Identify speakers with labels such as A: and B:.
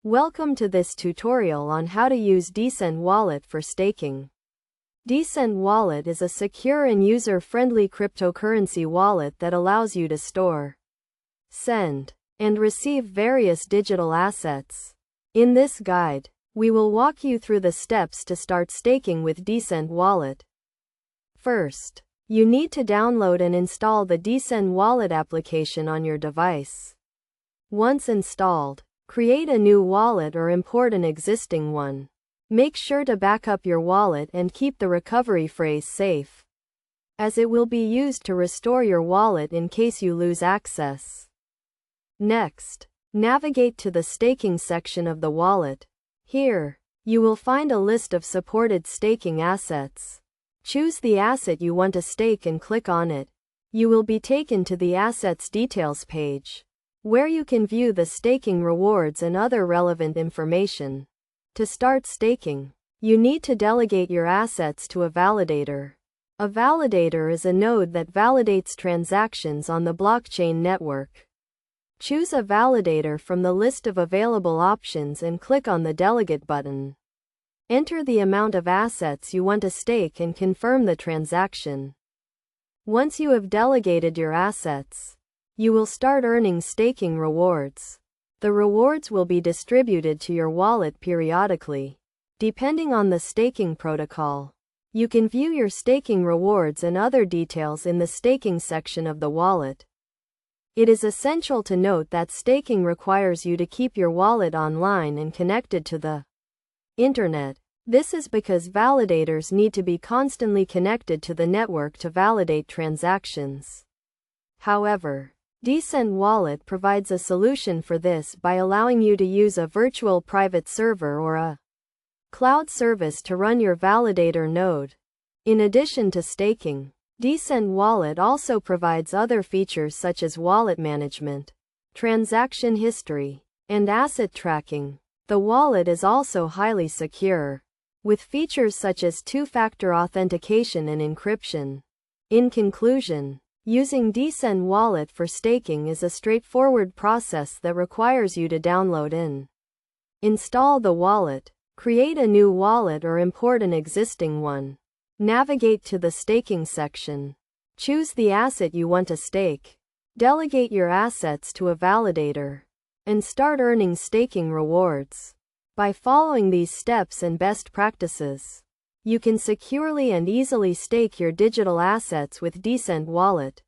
A: Welcome to this tutorial on how to use Dcent Wallet for staking. Dcent Wallet is a secure and user-friendly cryptocurrency wallet that allows you to store, send, and receive various digital assets. In this guide, we will walk you through the steps to start staking with Dcent Wallet. First, you need to download and install the Dcent Wallet application on your device. Once installed, create a new wallet or import an existing one. Make sure to back up your wallet and keep the recovery phrase safe, as it will be used to restore your wallet in case you lose access. Next, navigate to the staking section of the wallet. Here, you will find a list of supported staking assets. Choose the asset you want to stake and click on it. You will be taken to the Assets Details page, where you can view the staking rewards and other relevant information. To start staking, you need to delegate your assets to a validator. A validator is a node that validates transactions on the blockchain network. Choose a validator from the list of available options and click on the Delegate button. Enter the amount of assets you want to stake and confirm the transaction. Once you have delegated your assets, you will start earning staking rewards. The rewards will be distributed to your wallet periodically, depending on the staking protocol. You can view your staking rewards and other details in the staking section of the wallet. It is essential to note that staking requires you to keep your wallet online and connected to the internet. This is because validators need to be constantly connected to the network to validate transactions. However, Dcent Wallet provides a solution for this by allowing you to use a virtual private server or a cloud service to run your validator node. In addition to staking, Dcent Wallet also provides other features such as wallet management, transaction history, and asset tracking. The wallet is also highly secure, with features such as two-factor authentication and encryption. In conclusion, using Dcent Wallet for staking is a straightforward process that requires you to download and install the wallet, create a new wallet or import an existing one. Navigate to the staking section. Choose the asset you want to stake. Delegate your assets to a validator, and start earning staking rewards. By following these steps and best practices, you can securely and easily stake your digital assets with Dcent Wallet.